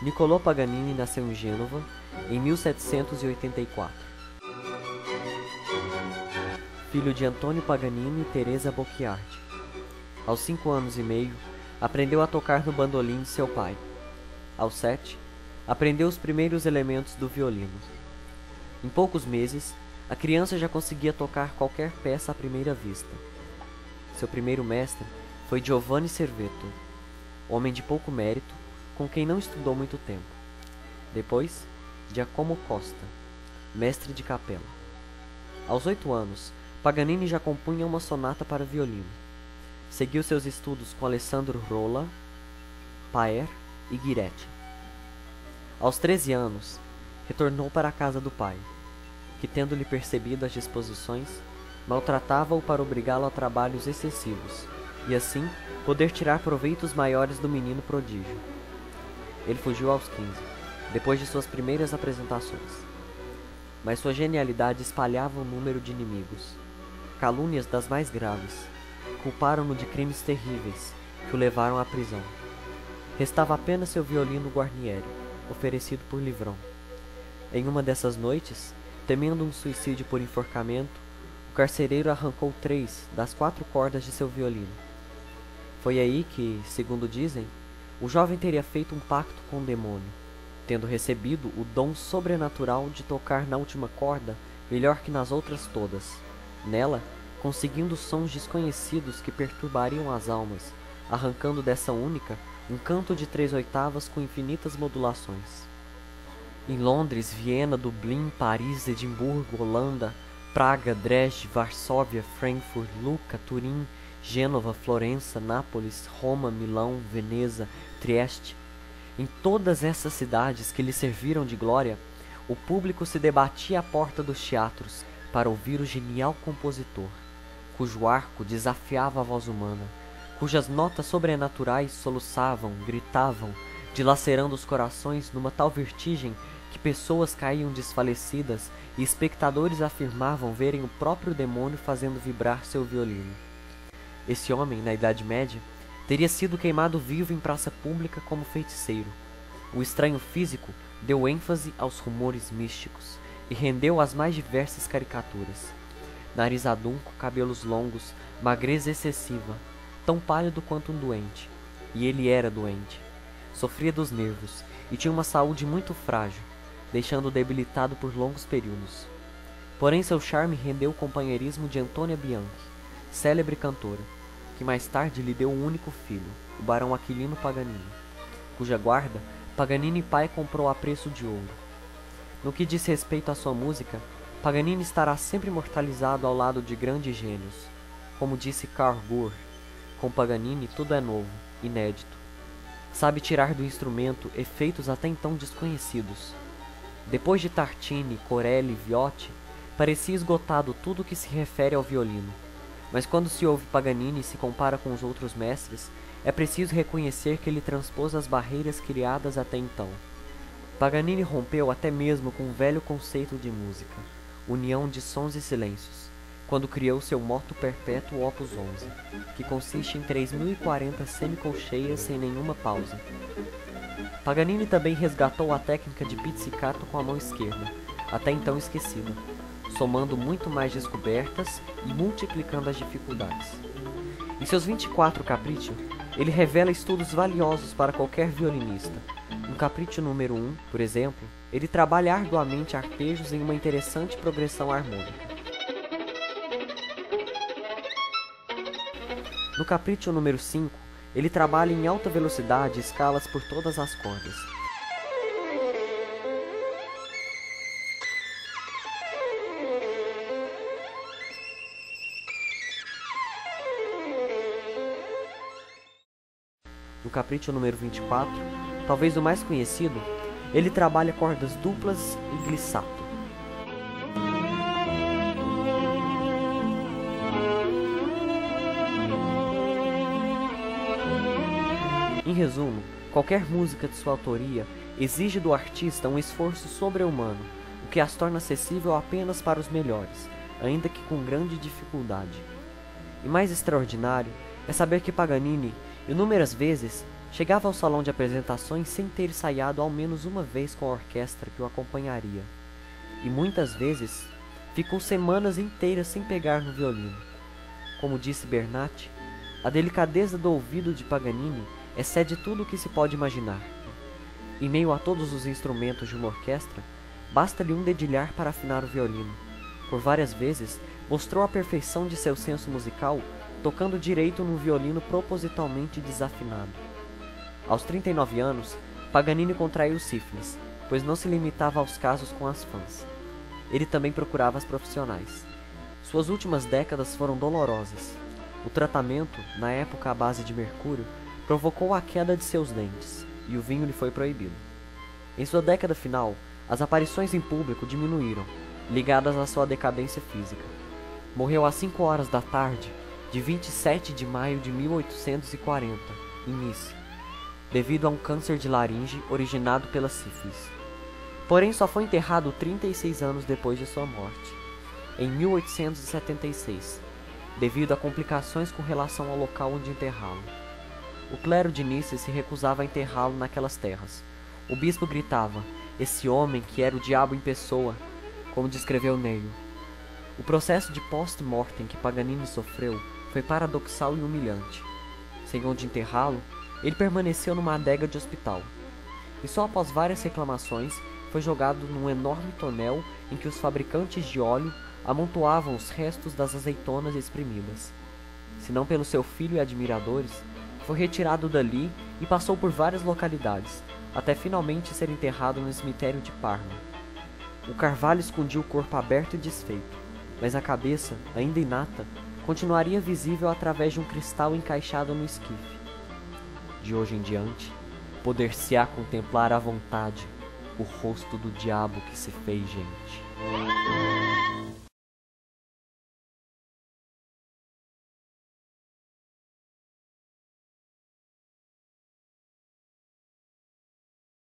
Niccolò Paganini nasceu em Gênova em 1784. Filho de Antônio Paganini e Teresa Bocchiardi. Aos 5 anos e meio, aprendeu a tocar no bandolim de seu pai. Aos 7, aprendeu os primeiros elementos do violino. Em poucos meses, a criança já conseguia tocar qualquer peça à primeira vista. Seu primeiro mestre foi Giovanni Servetto, homem de pouco mérito, com quem não estudou muito tempo. Depois, Giacomo Costa, mestre de capela. Aos 8 anos, Paganini já compunha uma sonata para violino. Seguiu seus estudos com Alessandro Rolla, Paer e Ghiretti. Aos 13 anos, retornou para a casa do pai, que, tendo-lhe percebido as disposições, maltratava-o para obrigá-lo a trabalhos excessivos, e assim poder tirar proveitos maiores do menino prodígio. Ele fugiu aos 15, depois de suas primeiras apresentações. Mas sua genialidade espalhava um número de inimigos. Calúnias das mais graves culparam-no de crimes terríveis que o levaram à prisão. Restava apenas seu violino Guarnieri, oferecido por Livrão. Em uma dessas noites, temendo um suicídio por enforcamento, o carcereiro arrancou 3 das 4 cordas de seu violino. Foi aí que, segundo dizem, o jovem teria feito um pacto com o demônio, tendo recebido o dom sobrenatural de tocar na última corda melhor que nas outras todas, nela conseguindo sons desconhecidos que perturbariam as almas, arrancando dessa única um canto de 3/8 com infinitas modulações. Em Londres, Viena, Dublin, Paris, Edimburgo, Holanda, Praga, Dresde, Varsóvia, Frankfurt, Lucca, Turim, Gênova, Florença, Nápoles, Roma, Milão, Veneza, Trieste. Em todas essas cidades que lhe serviram de glória, o público se debatia à porta dos teatros para ouvir o genial compositor, cujo arco desafiava a voz humana, cujas notas sobrenaturais soluçavam, gritavam, dilacerando os corações numa tal vertigem que pessoas caíam desfalecidas e espectadores afirmavam verem o próprio demônio fazendo vibrar seu violino. Esse homem, na Idade Média, teria sido queimado vivo em praça pública como feiticeiro. O estranho físico deu ênfase aos rumores místicos e rendeu as mais diversas caricaturas. Nariz adunco, cabelos longos, magreza excessiva, tão pálido quanto um doente. E ele era doente. Sofria dos nervos e tinha uma saúde muito frágil, deixando-o debilitado por longos períodos. Porém, seu charme rendeu o companheirismo de Antônia Bianchi, célebre cantora, que mais tarde lhe deu um único filho, o barão Aquilino Paganini, cuja guarda Paganini pai comprou a preço de ouro. No que diz respeito à sua música, Paganini estará sempre imortalizado ao lado de grandes gênios. Como disse Karl Goer, com Paganini tudo é novo, inédito. Sabe tirar do instrumento efeitos até então desconhecidos. Depois de Tartini, Corelli e Viotti, parecia esgotado tudo o que se refere ao violino. Mas quando se ouve Paganini e se compara com os outros mestres, é preciso reconhecer que ele transpôs as barreiras criadas até então. Paganini rompeu até mesmo com o velho conceito de música, união de sons e silêncios, quando criou seu moto perpétuo Opus 11, que consiste em 3040 semicolcheias sem nenhuma pausa. Paganini também resgatou a técnica de pizzicato com a mão esquerda, até então esquecida, somando muito mais descobertas e multiplicando as dificuldades. Em seus 24 capricci, ele revela estudos valiosos para qualquer violinista. No capriccio número 1, por exemplo, ele trabalha arduamente arpejos em uma interessante progressão harmônica. No capriccio número 5, ele trabalha em alta velocidade escalas por todas as cordas. No capriccio número 24, talvez o mais conhecido, ele trabalha cordas duplas e glissato. Em resumo, qualquer música de sua autoria exige do artista um esforço sobre-humano, o que as torna acessível apenas para os melhores, ainda que com grande dificuldade. E mais extraordinário é saber que Paganini, inúmeras vezes, Chegava ao salão de apresentações sem ter ensaiado ao menos uma vez com a orquestra que o acompanharia, e muitas vezes ficou semanas inteiras sem pegar no violino. Como disse Bernatti, a delicadeza do ouvido de Paganini excede tudo o que se pode imaginar. Em meio a todos os instrumentos de uma orquestra, basta-lhe um dedilhar para afinar o violino. Por várias vezes, mostrou a perfeição de seu senso musical, tocando direito num violino propositalmente desafinado. Aos 39 anos, Paganini contraiu sífilis, pois não se limitava aos casos com as fãs. Ele também procurava as profissionais. Suas últimas décadas foram dolorosas. O tratamento, na época à base de mercúrio, provocou a queda de seus dentes, e o vinho lhe foi proibido. Em sua década final, as aparições em público diminuíram, ligadas à sua decadência física. Morreu às 5 horas da tarde, de 27 de maio de 1840, em Nice, devido a um câncer de laringe originado pela sífilis. Porém, só foi enterrado 36 anos depois de sua morte, em 1876, devido a complicações com relação ao local onde enterrá-lo. O clero de Nice se recusava a enterrá-lo naquelas terras. O bispo gritava: "Esse homem que era o diabo em pessoa", como descreveu Neil. O processo de post-mortem que Paganini sofreu foi paradoxal e humilhante. Sem onde enterrá-lo, ele permaneceu numa adega de hospital. E só após várias reclamações, foi jogado num enorme tonel em que os fabricantes de óleo amontoavam os restos das azeitonas espremidas. Se não pelo seu filho e admiradores, foi retirado dali e passou por várias localidades, até finalmente ser enterrado no cemitério de Parma. O carvalho escondia o corpo aberto e desfeito, mas a cabeça, ainda inata, continuaria visível através de um cristal encaixado no esquife. De hoje em diante, poder-se-á contemplar à vontade o rosto do diabo que se fez gente.